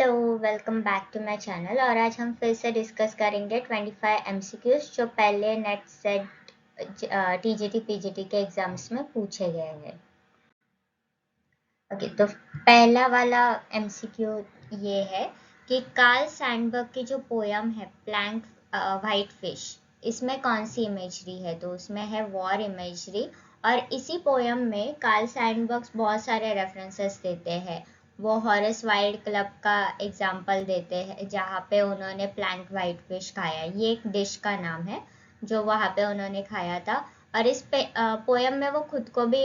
Hello, welcome back to my channel. और आज हम फिर से डिस्कस करेंगे 25 एमसीक्यूज जो पहले नेट सेट टीजीटी पीजीटी के एग्जाम्स में पूछे गए हैं। ओके, तो पहला वाला एमसीक्यू ये है कि कार्ल सैंडबर्ग की जो पोयम है प्लैंक व्हाइट फिश, इसमें कौन सी इमेजरी है? तो उसमें है वॉर इमेजरी। और इसी पोयम में कार्ल सैंडबर्ग बहुत सारे रेफरेंसेस देते हैं। वो हॉरेस वाइल्ड क्लब का एग्जाम्पल देते हैं जहाँ पे उन्होंने प्लैंक व्हाइट फिश खाया। ये एक डिश का नाम है जो वहाँ पे उन्होंने खाया था। और इस पोयम में वो खुद को भी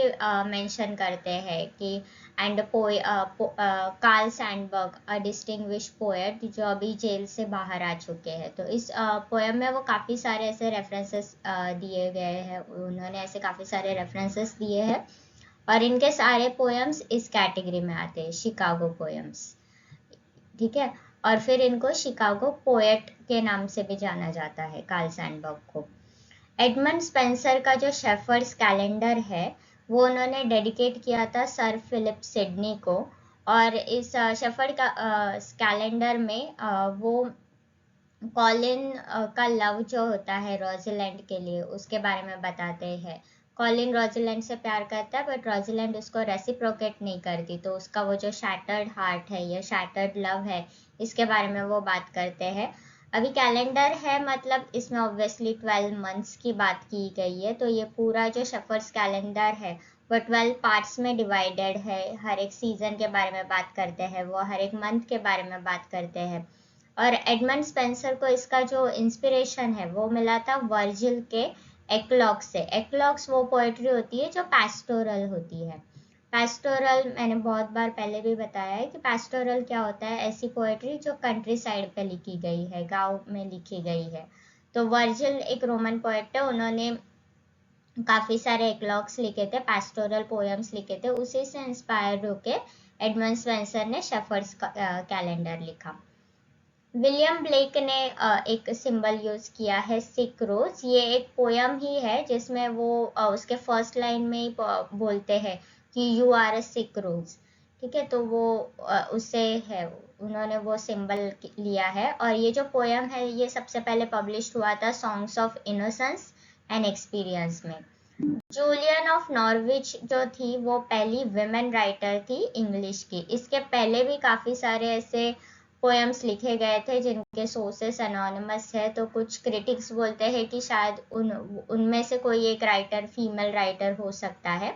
मेंशन करते हैं कि and Karl Sandberg a distinguish poet जो अभी जेल से बाहर आ चुके हैं। तो इस पोयम में वो काफ़ी सारे ऐसे रेफरेंसेस दिए गए हैं, उन्होंने ऐसे काफ़ी सारे रेफरेंसेस दिए हैं। और इनके सारे पोएम्स इस कैटेगरी में आते हैं, शिकागो पोएम्स। ठीक है, और फिर इनको शिकागो पोएट के नाम से भी जाना जाता है कार्ल सैंडबर्ग को। एडमंड स्पेंसर का जो शेफर्ड्स कैलेंडर है वो उन्होंने डेडिकेट किया था सर फिलिप सिडनी को। और इस शेफर्ड का कैलेंडर में वो कॉलिन का लव जो होता है रोजलैंड के लिए उसके बारे में बताते हैं। कॉलिन रोजलैंड से प्यार करता है बट रोजलैंड उसको रेसिप्रोकेट नहीं करती, तो उसका वो जो शैटर्ड हार्ट है या शैटर्ड लव है इसके बारे में वो बात करते हैं। अभी कैलेंडर है मतलब इसमें ऑब्वियसली 12 मंथ्स की बात की गई है। तो ये पूरा जो शेफर्ड्स कैलेंडर है वो 12 पार्ट्स में डिवाइडेड है। हर एक सीजन के बारे में बात करते हैं, वो हर एक मंथ के बारे में बात करते हैं। और एडमंड स्पेंसर को इसका जो इंस्पिरेशन है वो मिला था वर्जिल के एक्लॉग्स से। एक्लॉग्स वो पोएट्री होती है जो पैस्टोरल होती है। पैस्टोरल मैंने बहुत बार पहले भी बताया है कि पैस्टोरल क्या होता है, ऐसी पोएट्री जो कंट्री साइड पे लिखी गई है, गांव में लिखी गई है। तो वर्जिल एक रोमन पोएट है, उन्होंने काफी सारे एक्लॉग्स लिखे थे, पैस्टोरल पोएम्स लिखे थे, उसी से इंस्पायर होके एडमंड स्पेंसर ने शेफर्ड्स कैलेंडर लिखा। विलियम ब्लेक ने एक सिंबल यूज किया है सिक रोज। ये एक पोयम ही है जिसमें वो उसके फर्स्ट लाइन में ही बोलते हैं कि यू आर अ सिक रोज। ठीक है, तो वो उससे है, उन्होंने वो सिंबल लिया है। और ये जो पोयम है ये सबसे पहले पब्लिश हुआ था songs of innocence and experience में। जूलियन ऑफ नॉर्विच जो थी वो पहली विमेन राइटर थी इंग्लिश की। इसके पहले भी काफी सारे ऐसे पोएम्स लिखे गए थे जिनके सोर्सेस एनोनिमस है। तो कुछ क्रिटिक्स बोलते हैं कि शायद उनमें से कोई एक राइटर फीमेल राइटर हो सकता है।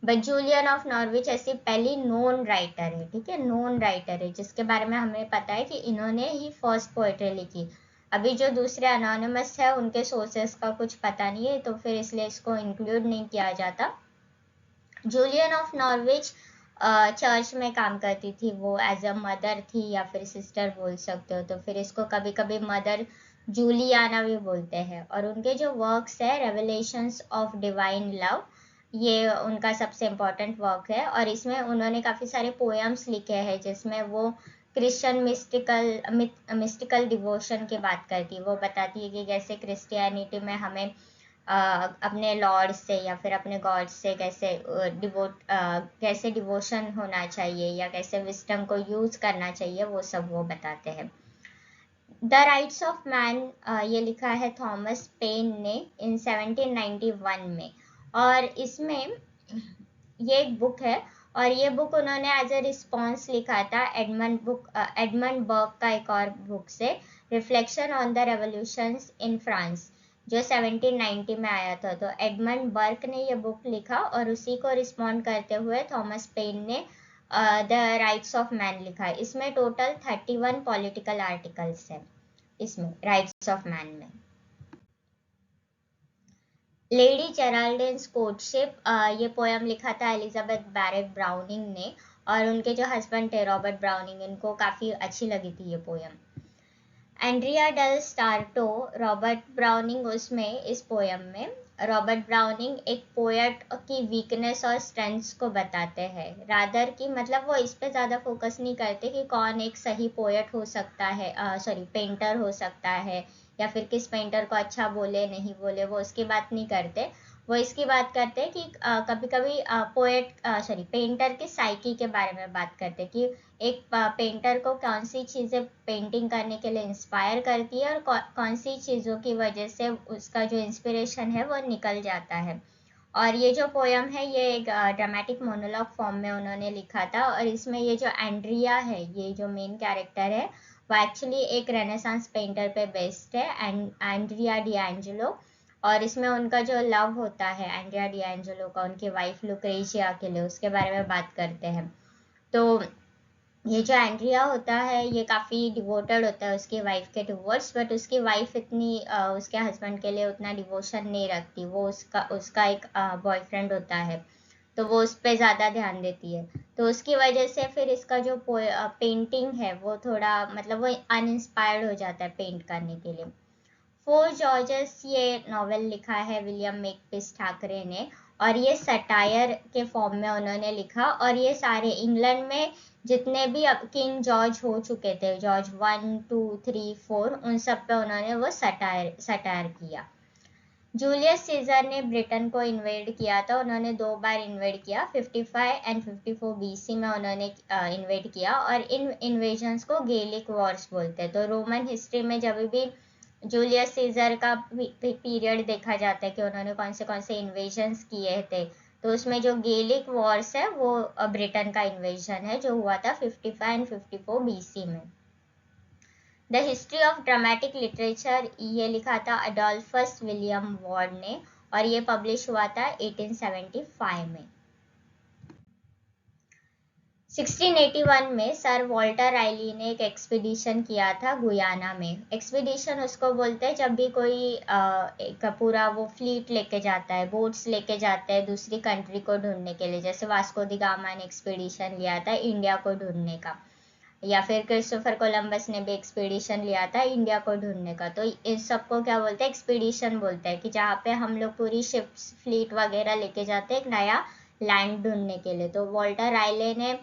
बट जूलियन ऑफ नॉर्विच ऐसी पहली नोन राइटर है। ठीक है, नोन राइटर है जिसके बारे में हमें पता है कि इन्होंने ही फर्स्ट पोएट्री लिखी। अभी जो दूसरे अनोनिमस है उनके सोर्सेस का कुछ पता नहीं है, तो फिर इसलिए इसको इंक्लूड नहीं किया जाता। जूलियन ऑफ नॉर्विच चर्च में काम करती थी, वो एज अ मदर थी या फिर सिस्टर बोल सकते हो। तो फिर इसको कभी कभी मदर जूलियाना भी बोलते हैं। और उनके जो वर्क्स है रेवलेशंस ऑफ डिवाइन लव, ये उनका सबसे इम्पोर्टेंट वर्क है। और इसमें उन्होंने काफ़ी सारे पोएम्स लिखे हैं जिसमें वो क्रिश्चियन मिस्टिकल डिवोशन की बात करती है। वो बताती है कि कैसे क्रिश्चियनिटी में हमें अपने लॉर्ड से या फिर अपने गॉड से कैसे डिवोशन होना चाहिए या कैसे विस्डम को यूज करना चाहिए, वो सब वो बताते हैं। द राइट्स ऑफ मैन ये लिखा है थॉमस पेन ने इन 1791 में। और इसमें ये एक बुक है और ये बुक उन्होंने एज ए रिस्पॉन्स लिखा था एडमंड बर्ग का एक और बुक से, reflection on the revolutions in France, जो 1790 में आया था। तो एडमंड बर्ग ने ये बुक लिखा और उसी को रिस्पॉन्ड करते हुए थॉमस पेन ने द राइट्स ऑफ मैन लिखा है। इसमें टोटल 31 पॉलिटिकल आर्टिकल्स है इसमें राइट्स ऑफ मैन में। लेडी जेराल्डिन्स कोर्टशिप, ये पोयम लिखा था एलिजाबेथ बैरेट ब्राउनिंग ने। और उनके जो हस्बैंड थे रॉबर्ट ब्राउनिंग, इनको काफ़ी अच्छी लगी थी ये poem. Andrea del Sarto, Robert Browning उसमें इस पोयम में। रॉबर्ट ब्राउनिंग एक पोएट की वीकनेस और स्ट्रेंथ्स को बताते हैं, रादर की मतलब वो इस पे ज़्यादा फोकस नहीं करते कि कौन एक सही पोएट हो सकता है, पेंटर हो सकता है या फिर किस पेंटर को अच्छा बोले नहीं बोले, वो उसकी बात नहीं करते। वो इसकी बात करते हैं कि कभी कभी पेंटर की साइकी के बारे में बात करते हैं कि एक पेंटर को कौन सी चीज़ें पेंटिंग करने के लिए इंस्पायर करती है और कौन सी चीज़ों की वजह से उसका जो इंस्पिरेशन है वो निकल जाता है। और ये जो पोयम है ये एक ड्रामेटिक मोनोलॉग फॉर्म में उन्होंने लिखा था, और इसमें ये जो एंड्रिया है, ये जो मेन कैरेक्टर है, वो एक्चुअली एक रेनेसांस पेंटर पे बेस्ड है, एंड्रिया डिएंजेलो। और इसमें उनका जो लव होता है एंड्रिया डिएंजेलो का उनकी वाइफ लुक्रेजिया के लिए, उसके बारे में बात करते हैं। तो ये जो एंड्रिया होता है ये काफ़ी डिवोटेड होता है उसकी वाइफ के टुवर्ड्स, बट उसकी वाइफ इतनी उसके हस्बैंड के लिए उतना डिवोशन नहीं रखती। वो उसका उसका एक बॉयफ्रेंड होता है, तो वो उस पर ज़्यादा ध्यान देती है। तो उसकी वजह से फिर इसका जो पेंटिंग है वो थोड़ा मतलब वो अनइंस्पायर्ड हो जाता है पेंट करने के लिए। फोर जॉर्जेस ये नॉवेल लिखा है विलियम मेकपिस ठाकरे ने, और ये सटायर के फॉर्म में उन्होंने लिखा। और ये सारे इंग्लैंड में जितने भी अब किंग जॉर्ज हो चुके थे, जॉर्ज 1, 2, 3, 4, उन सब पे उन्होंने वो सटायर किया। जूलियस सीजर ने ब्रिटेन को इन्वेड किया था, उन्होंने 2 बार इन्वेड किया, 55 एंड 54 BC में उन्होंने इन्वेड किया। और इन इन्वेजन्स को गेलिक वॉर्स बोलते हैं। तो रोमन हिस्ट्री में जब भी जूलियस सीजर का पीरियड देखा जाता है कि उन्होंने कौन से इन्वेजन्स किए थे, तो उसमें जो गेलिक वॉर्स है वो ब्रिटेन का इन्वेजन है जो हुआ था 55 एंड 54 BC में। The history of dramatic literature ये लिखा था अडोल्फस विलियम वॉर्ड ने, और ये पब्लिश हुआ था 1875 में। 1681 में सर वॉल्टर राइली ने एक एक्सपीडिशन किया था गुयाना में। एक्सपीडिशन उसको बोलते हैं जब भी कोई एक पूरा वो फ्लीट लेके जाता है, बोट्स लेके जाते हैं दूसरी कंट्री को ढूंढने के लिए, जैसे वास्को दी गामा ने एक्सपीडिशन लिया था इंडिया को ढूंढने का, या फिर क्रिस्टोफर कोलंबस ने भी एक्सपीडिशन लिया था इंडिया को ढूंढने का। तो इस सबको क्या बोलते हैं, एक्सपीडिशन बोलते हैं, कि जहाँ पे हम लोग पूरी शिप्स फ्लीट वगैरह लेके जाते हैं एक नया लैंड ढूंढने के लिए। तो वॉल्टर राइले ने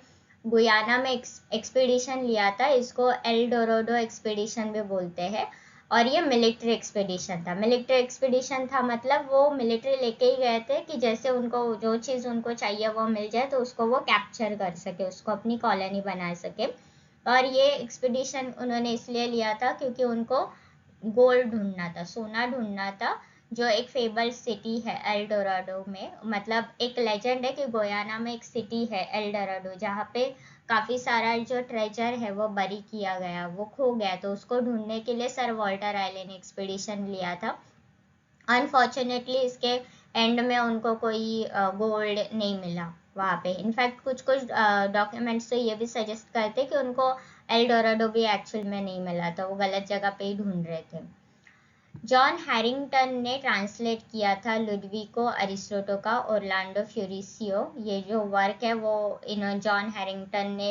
गुयाना में एक्सपीडिशन लिया था, इसको एल डोराडो एक्सपीडिशन भी बोलते हैं। और ये मिलिट्री एक्सपीडिशन था। मिलिट्री एक्सपीडिशन था मतलब वो मिलिट्री लेके ही गए थे कि जैसे उनको जो चीज़ उनको चाहिए वो मिल जाए तो उसको वो कैप्चर कर सके, उसको अपनी कॉलोनी बना सके। और ये एक्सपीडिशन उन्होंने इसलिए लिया था क्योंकि उनको गोल्ड ढूंढना था, सोना ढूंढना था, जो एक फेबल सिटी है एल डोराडो में। मतलब एक लेजेंड है कि गोयाना में एक सिटी है एल डोराडो जहाँ पे काफी सारा जो ट्रेजर है वो बरी किया गया, वो खो गया। तो उसको ढूंढने के लिए सर वॉल्टर राइले ने एक्सपीडिशन लिया था। अनफॉर्चुनेटली इसके एंड में उनको कोई गोल्ड नहीं मिला वहाँ पे। इनफैक्ट कुछ कुछ डॉक्यूमेंट्स तो ये भी सजेस्ट करते कि उनको एल डोराडो भी एक्चुअल में नहीं मिला था, वो गलत जगह पे ही ढूंढ रहे थे। जॉन हैरिंगटन ने ट्रांसलेट किया था लुडविको अरिस्टोटो का ओरलैंडो फ्यूरिसियो। ये जो वर्क है वो जॉन हैरिंगटन ने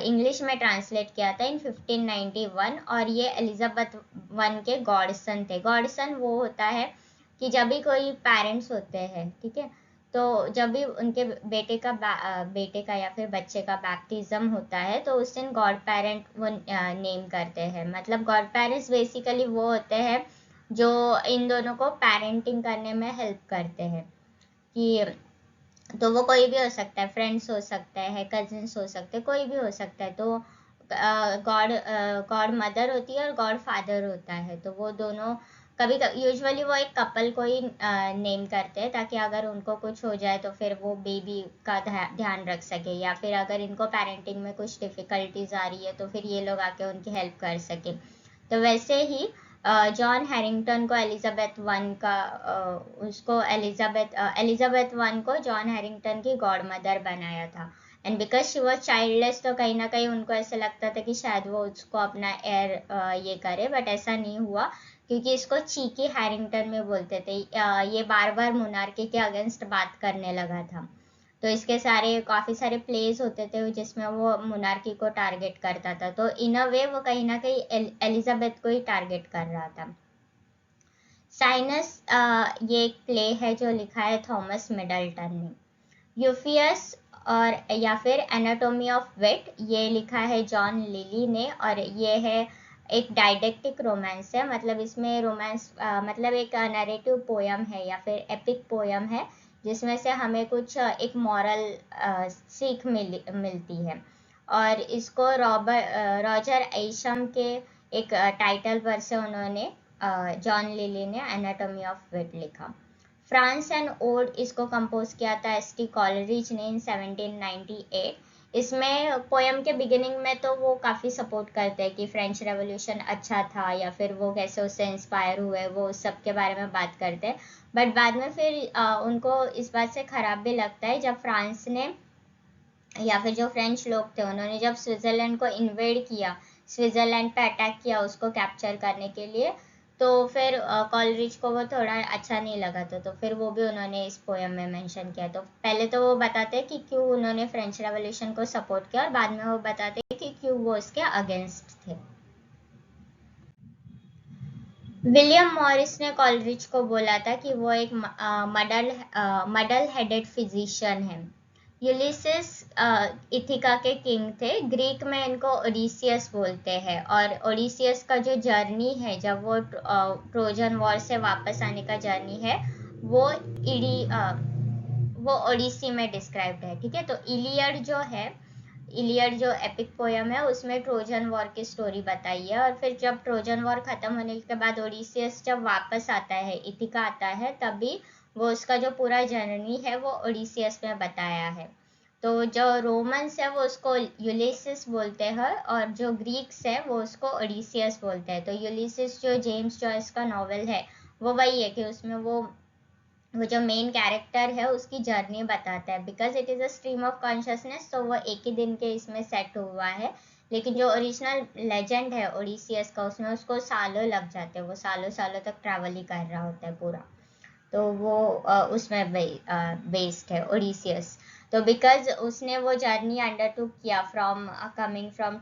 इंग्लिश में ट्रांसलेट किया था इन 1591। और ये एलिजाबेथ वन के गॉडसन थे। गॉडसन वो होता है कि जब भी कोई पेरेंट्स होते हैं, ठीक है, तो जब भी उनके बेटे का या फिर बच्चे का बैप्टिज्म होता है तो उस दिन गॉड पेरेंट वो नेम करते हैं। मतलब गॉड पेरेंट्स बेसिकली वो होते हैं जो इन दोनों को पेरेंटिंग करने में हेल्प करते हैं। कि तो वो कोई भी हो सकता है, फ्रेंड्स हो सकता है, कजिन्स हो सकते हैं, कोई भी हो सकता है। तो गॉड मदर होती है और गॉड फादर होता है। तो वो दोनों कभी यूजुअली वो एक कपल को ही नेम करते हैं ताकि अगर उनको कुछ हो जाए तो फिर वो बेबी का ध्यान रख सके, या फिर अगर इनको पेरेंटिंग में कुछ डिफिकल्टीज आ रही है तो फिर ये लोग आके उनकी हेल्प कर सके। तो वैसे ही जॉन हैरिंगटन को एलिजाबेथ वन का उसको एलिजाबेथ वन को जॉन हैरिंगटन की गॉड मदर बनाया था। And because she was childless तो कहीं ना कहीं उनको ऐसा लगता था कि शायद वो उसको अपना एयर ये करे, बट ऐसा नहीं हुआ क्योंकि इसको चीकी हैरिंगटन में बोलते थे। ये बार बार मोनार्की के अगेंस्ट बात करने लगा था। तो इसके काफी सारे प्लेस होते थे जिसमें वो मोनार्की को टारगेट करता था। तो इन अ वे वो कहीं ना कहीं एलिजाबेथ को ही टारगेट कर रहा था। साइनस ये एक प्ले है जो लिखा है थॉमस मिडल्टन ने। यूफियस और या फिर एनाटोमी ऑफ विट ये लिखा है जॉन लिली ने, और ये है एक डायडेक्टिक रोमांस है, मतलब इसमें रोमांस मतलब एक नैरेटिव पोयम है या फिर एपिक पोयम है जिसमें से हमें कुछ एक मॉरल सीख मिलती है। और इसको रॉजर एशम के एक टाइटल पर से उन्होंने जॉन लिली ने एनाटॉमी ऑफ विट लिखा। फ्रांस एंड ओड इसको कंपोज किया था एस.टी. कॉलरिज ने इन 1798। इसमें पोयम के बिगिनिंग में तो वो काफ़ी सपोर्ट करते हैं कि फ्रेंच रेवोल्यूशन अच्छा था या फिर वो कैसे उससे इंस्पायर हुए, वो सब के बारे में बात करते हैं। बट बाद में फिर उनको इस बात से ख़राब भी लगता है जब फ्रांस ने या फिर जो फ्रेंच लोग थे उन्होंने जब स्विट्ज़रलैंड को इन्वेड किया, स्विट्ज़रलैंड पे अटैक किया उसको कैप्चर करने के लिए, तो फिर कॉलरिज को वो थोड़ा अच्छा नहीं लगा तो फिर वो भी उन्होंने इस पोयम में मेंशन किया। तो पहले तो वो बताते हैं कि क्यों उन्होंने फ्रेंच रेवोल्यूशन को सपोर्ट किया और बाद में वो बताते हैं कि क्यों वो उसके अगेंस्ट थे। विलियम मॉरिस ने कॉलरिज को बोला था कि वो एक मडल हेडेड फिजिशियन है। यूलिसिस इथिका के किंग थे। ग्रीक में इनको ओडिसियस बोलते हैं और ओडिसियस का जो जर्नी है जब वो ट्रोजन वॉर से वापस आने का जर्नी है वो वो ओडिसी में डिस्क्राइब्ड है। ठीक है, तो इलियड जो एपिक पोयम है उसमें ट्रोजन वॉर की स्टोरी बताई है और फिर जब ट्रोजन वॉर खत्म होने के बाद ओडिसियस जब वापस आता है, इथिका आता है, तभी वो उसका जो पूरा जर्नी है वो ओडिसियस में बताया है। तो जो रोमन्स है वो उसको यूलिसिस बोलते हैं और जो ग्रीक्स है वो उसको ओडिसियस बोलते हैं। तो यूलिसिस जो जेम्स जॉयस का नॉवेल है वो वही है कि उसमें वो जो मेन कैरेक्टर है उसकी जर्नी बताता है, because it is a stream of consciousness, तो वो एक ही दिन के इसमें सेट हुआ है। लेकिन जो ओरिजिनल लेजेंड है ओडिसियस का उसमें उसको सालों लग जाते हैं, वो सालों सालों तक ट्रैवल ही कर रहा होता है पूरा। तो वो उसमें बेस्ड है ओडिसियस। तो बिकॉज उसने वो जर्नी अंडरटुक किया from coming from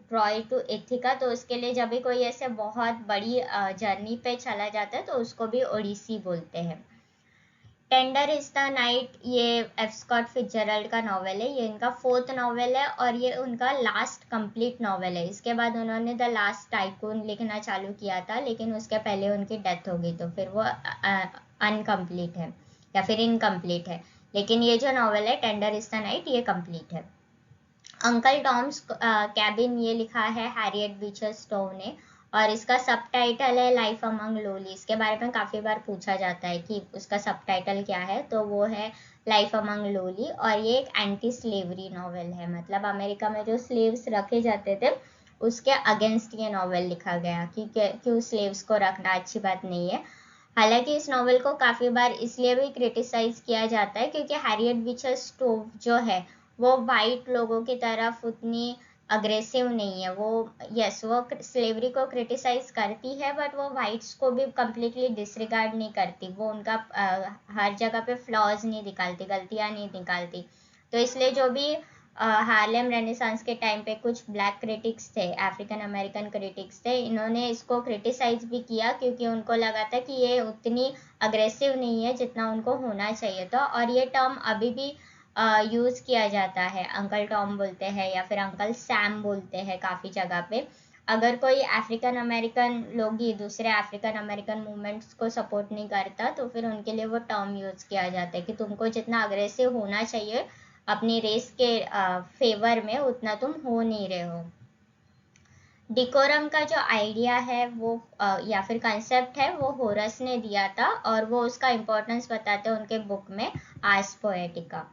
Troy to Ithaca, तो उसके लिए जब भी कोई ऐसे बहुत बड़ी जर्नी पे चला जाता है तो उसको भी ओडिसी बोलते हैं। टेंडर इज द नाइट ये एफ स्कॉट फिट्जरल्ड का नॉवेल है, ये इनका 4th नॉवेल है और ये उनका लास्ट कंप्लीट नॉवेल है। इसके बाद उन्होंने द लास्ट टाइकून लिखना चालू किया था लेकिन उसके पहले उनकी डेथ हो गई तो फिर वो अनकम्प्लीट है या फिर इनकम्प्लीट है। लेकिन ये जो नॉवेल है टेंडर इज द नाइट ये कंप्लीट है। अंकल टॉम्स कैबिन ये लिखा है हैरियट बीचर स्टोव ने और इसका सबटाइटल है लाइफ अमंग लोली। इसके बारे में काफ़ी बार पूछा जाता है कि उसका सबटाइटल क्या है, तो वो है लाइफ अमंग लोली और ये एक एंटी स्लेवरी नॉवेल है। मतलब अमेरिका में जो स्लेव्स रखे जाते थे उसके अगेंस्ट ये नॉवेल लिखा गया कि क्यों स्लेव्स को रखना अच्छी बात नहीं है। हालांकि इस नॉवेल को काफ़ी बार इसलिए भी क्रिटिसाइज किया जाता है क्योंकि हैरियट बीचर स्टोव जो है वो वाइट लोगों की तरफ उतनी अग्रेसिव नहीं है। वो वो स्लेवरी को क्रिटिसाइज करती है बट वो वाइट्स को भी कम्प्लीटली डिसरिगार्ड नहीं करती, वो उनका हर जगह पे फ्लॉज नहीं निकालती, गलतियाँ नहीं निकालती। तो इसलिए जो भी हार्लेम रेनेसांस के टाइम पे कुछ ब्लैक क्रिटिक्स थे, अफ्रीकन अमेरिकन क्रिटिक्स थे, इन्होंने इसको क्रिटिसाइज भी किया क्योंकि उनको लगा था कि ये उतनी अग्रेसिव नहीं है जितना उनको होना चाहिए था। और ये टर्म अभी भी यूज़ किया जाता है, अंकल टॉम बोलते हैं या फिर अंकल सैम बोलते हैं काफ़ी जगह पे। अगर कोई अफ्रीकन अमेरिकन लोग ही दूसरे अफ्रीकन अमेरिकन मूवमेंट्स को सपोर्ट नहीं करता तो फिर उनके लिए वो टर्म यूज़ किया जाता है कि तुमको जितना अग्रेसिव होना चाहिए अपनी रेस के फेवर में उतना तुम हो नहीं रहे हो। डिकोरम का जो आइडिया है वो या फिर कंसेप्ट है वो होरस ने दिया था और वो उसका इम्पोर्टेंस बताते हैं उनके बुक में आर्स पोएटिका।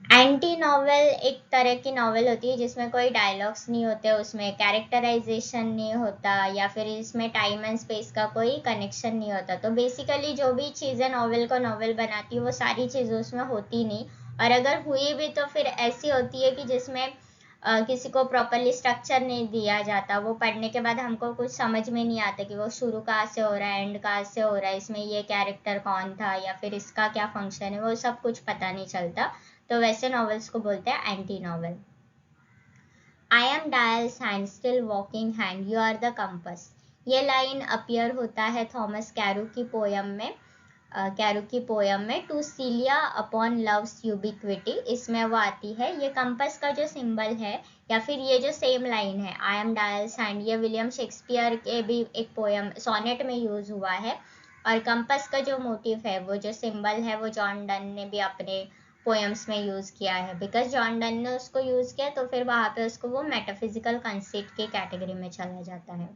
एंटी नॉवेल एक तरह की नॉवेल होती है जिसमें कोई डायलॉग्स नहीं होते, उसमें कैरेक्टराइजेशन नहीं होता या फिर इसमें टाइम एंड स्पेस का कोई कनेक्शन नहीं होता। तो बेसिकली जो भी चीज़ें नॉवेल को नॉवेल बनाती है वो सारी चीज़ें उसमें होती नहीं, और अगर हुई भी तो फिर ऐसी होती है कि जिसमें किसी को प्रॉपरली स्ट्रक्चर नहीं दिया जाता। वो पढ़ने के बाद हमको कुछ समझ में नहीं आता कि वो शुरू कहाँ से हो रहा है, एंड कहाँ से हो रहा है, इसमें ये कैरेक्टर कौन था या फिर इसका क्या फंक्शन है, वो सब कुछ पता नहीं चलता। तो वैसे नॉवेल्स को बोलते हैं anti novel. I am dial's hand still walking hand, you are the compass. ये लाइन अपीयर होता है थॉमस कैरू की पोयम में। कैरो की पोयम में to Celia upon love's ubiquity, इसमें वो आती है। ये कंपस का जो सिंबल है या फिर ये जो सेम लाइन है आई एम डायल्स हैंड, ये विलियम शेक्सपियर के भी एक पोयम सोनेट में यूज हुआ है। और कंपस का जो मोटिव है, वो जो सिंबल है, वो जॉन डन ने भी अपने पोएम्स में यूज किया है। बिकॉज जॉन डन ने उसको यूज किया तो फिर वहां पे उसको वो मेटाफिजिकल कंसेप्ट की कैटेगरी में चला जाता है।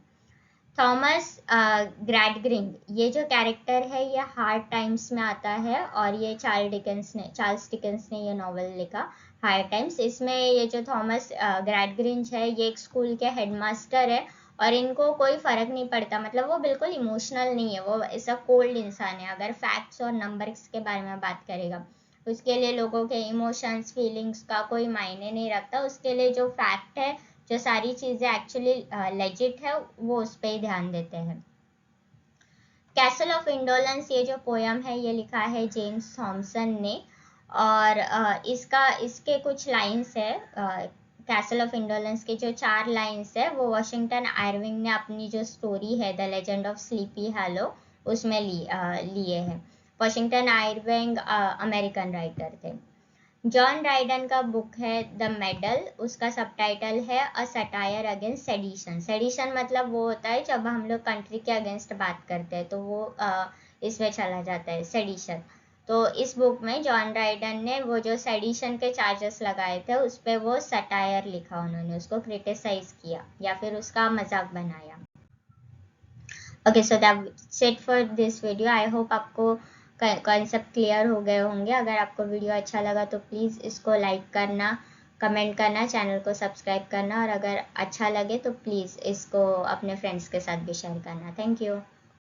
थॉमस ग्रैडग्रिंग, ये जो कैरेक्टर है ये हार्ड टाइम्स में आता है और ये चार्ल्स डिकेंस ने ये नॉवेल लिखा हार्ड टाइम्स। इसमें ये जो थॉमस ग्रैडग्रिंज है ये एक स्कूल के हेडमास्टर है और इनको कोई फर्क नहीं पड़ता, मतलब वो बिल्कुल इमोशनल नहीं है, वो ऐसा कोल्ड इंसान है। अगर फैक्ट्स और नंबर्स के बारे में बात करेगा उसके लिए लोगों के इमोशंस फीलिंग्स का कोई मायने नहीं रखता, उसके लिए जो फैक्ट है, जो सारी चीजें एक्चुअली लेजिट है, वो उस पर ही ध्यान देते हैं। कैसल ऑफ इंडोलेंस, ये जो पोयम है ये लिखा है जेम्स थॉमसन ने और इसके कुछ लाइंस है। कैसल ऑफ इंडोलेंस के जो 4 लाइंस है वो वॉशिंगटन आयरविंग ने अपनी जो स्टोरी है the legend of sleepy hello उसमें लिए हैं। वॉशिंगटन आयरविंग अमेरिकन राइटर थे। जॉन राइडन का बुक है द मेडल, उसका सबटाइटल है a satire against sedition. Sedition मतलब वो होता है जब हम लोग कंट्री के अगेंस्ट बात करते हैं, तो वो इसमें चला जाता है सेडिशन। तो इस बुक में जॉन राइडन ने वो जो सेडिशन के चार्जेस लगाए थे उस पर वो सटायर लिखा, उन्होंने उसको क्रिटिसाइज किया या फिर उसका मजाक बनाया। Okay, so that's it for this video. I hope आपको कॉन्सेप्ट क्लियर हो गए होंगे। अगर आपको वीडियो अच्छा लगा तो प्लीज़ इसको लाइक करना, कमेंट करना, चैनल को सब्सक्राइब करना और अगर अच्छा लगे तो प्लीज़ इसको अपने फ्रेंड्स के साथ भी शेयर करना। Thank you.